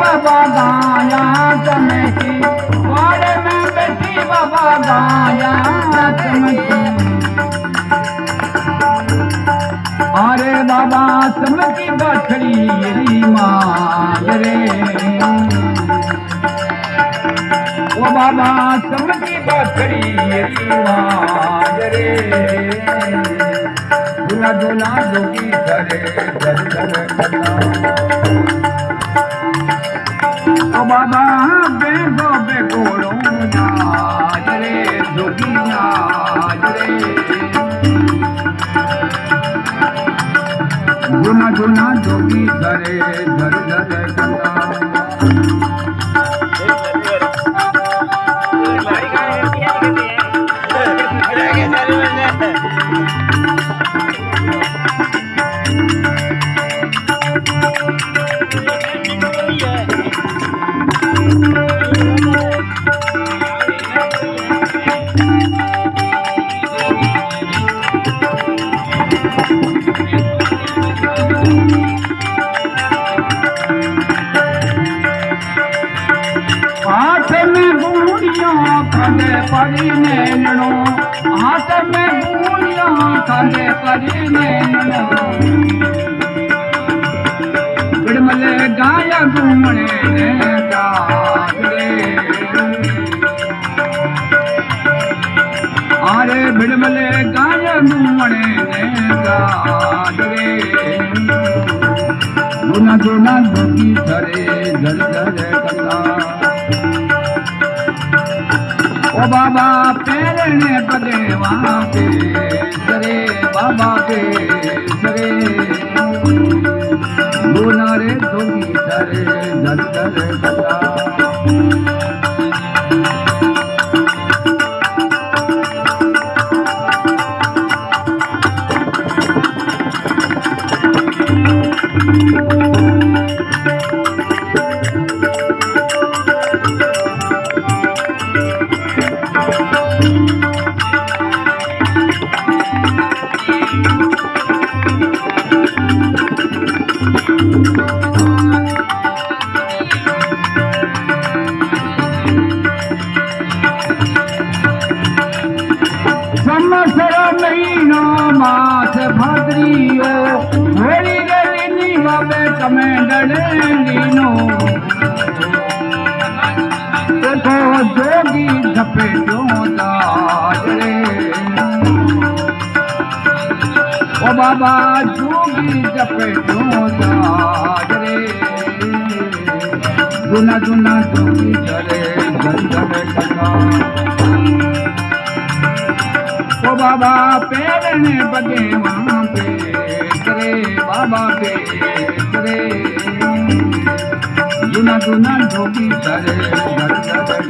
बाबा गाया चमकी वाड़े में बैठी बाबा गाया चमकी अरे बाबा चमकी गठड़ी माल रे ओ बाबा चमकी गठड़ी माल रे दुला दुला जोगी करे घर घर ओ बाबा बेगो बेगोड़ो नाज रे जोगी नाज रे गुना गुना जोगी करे घर घर गंगा खाने परी नैनो हाथ में बूढ़िया खाने परी नैनो बिड़मले गाया घूमने ने गाजरे अरे बिड़मले गाया घूमने ने गाजरे गुना गुना जोगी धरे धर धर कला ओ बाबा पैरने पगे वहाँ पे सरे बाबा के सरे गुना रे जोगी सरे धर धर कला मास भाद्रियो होली गली बाबे कमे डलेनो देखो जोगी झपे जो दाजरे ओ बाबा जोगी झपे जो दाजरे गुना गुना जोगी करे घर घर कथा ओ बाबा पैरने बगे वहाँ पे करे बाबा पे करे गुना गुना जोगी करे घर घर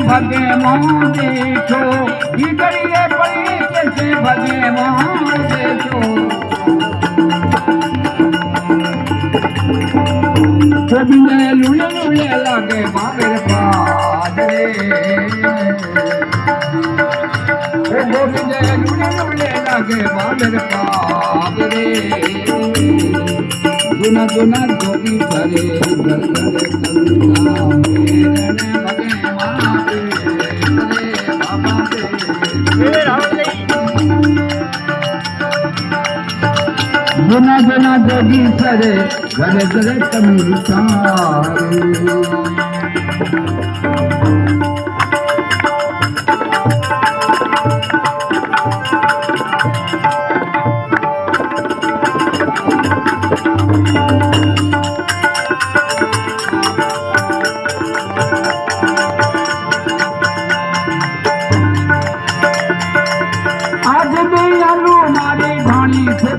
भगे मोह देखो इधरिए पड़ी कैसे भगे मोह देखो गोविंद लुले लुले लगे बाबे पादरे ओ गोविंद लुले लुले लगे बाबे पादरे गुना गुना जोगी करे घर घर गंगा मेरे भगे गुना गुना जोगी करे घरे घरे तमिल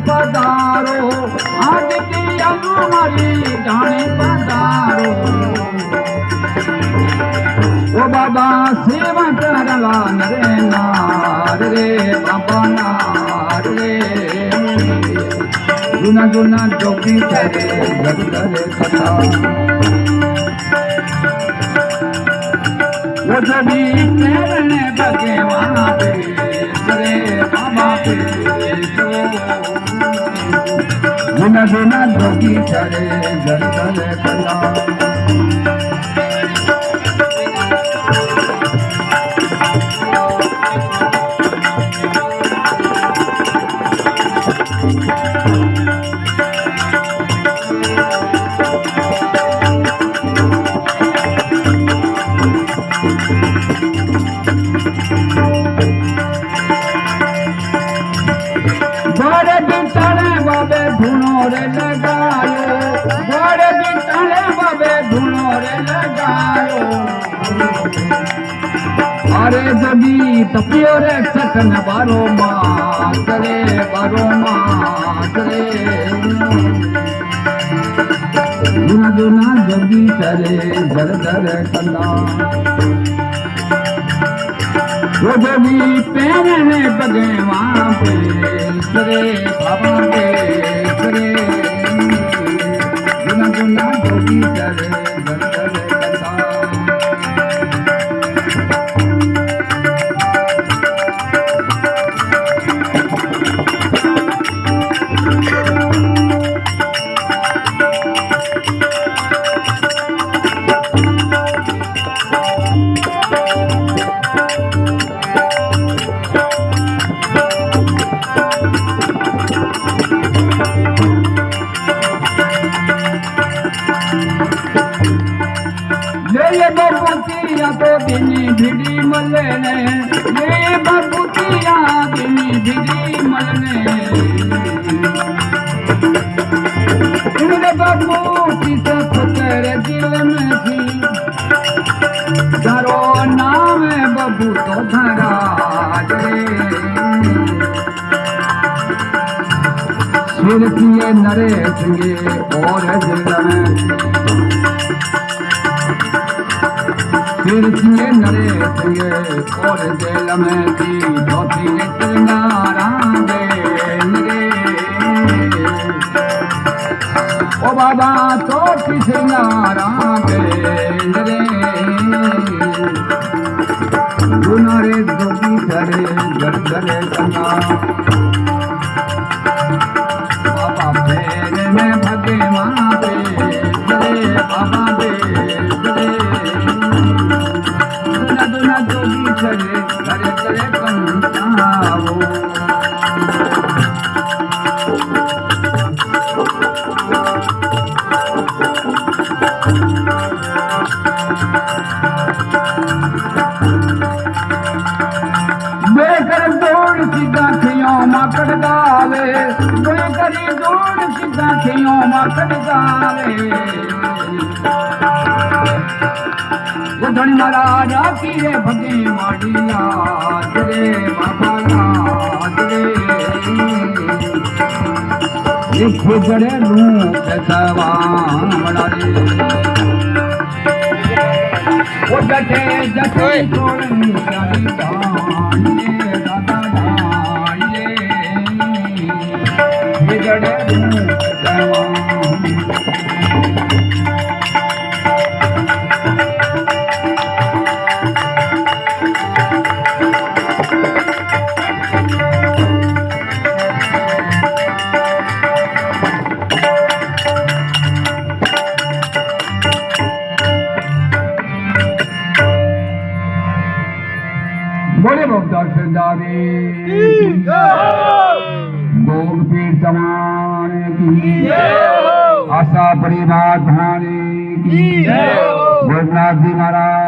पधारो आज की हमारी जाने पधारो ओ बाबा सेवा करवा नरे नार रे बाबा नार रे जूना जूना जोगी करे घर करे कथा वो सभी प्रेरणे बगे वहाँ पे करे बाबा पे जूना जूना जोगी करे घर करे कथा अरे जबी तपियो रे सकन बारो मास रे जुना जुना जबी करे घर घर कला वो जबी पैरने बगे वहाँ पे सरे बाबा पे सरे जुना जुना जबी करे घर घर कला तो दिनी भिड़ी मलने ये बबूतिया दिनी भिड़ी मलने इनके बबूती से तेरे दिल में थी धरो नाम बबू तो धरा सिर किए नरेश ये और दिल में फिर किए नरेश ये और दिल में थी धोती श्रृंगारा देंगे ओ बाबा चौथी श्रृंगारा देंगे गुनारे जोगी करे घर घरे कना बाबा फेर में भगे वहाँ पे बाबा दे दुना जोगी करे घरे घरे कंसाओ बेकर दौड़ सीधा खियों माकड़ गावे बेकरी दौड़ सीधा खियों माकड़ गावे धनी महाराज की रे भगे माड़ी लाज रे बाबा लाज रे एक जड़े लू सवान बड़ा रे वो जटे जटे तोड़नी चाही दान ये दादा दान ये जड़े लू सवान बोले भक्ता सरदारे भोग पीर समाने की आशा परिवार भाने की भोजनाथ जी महाराज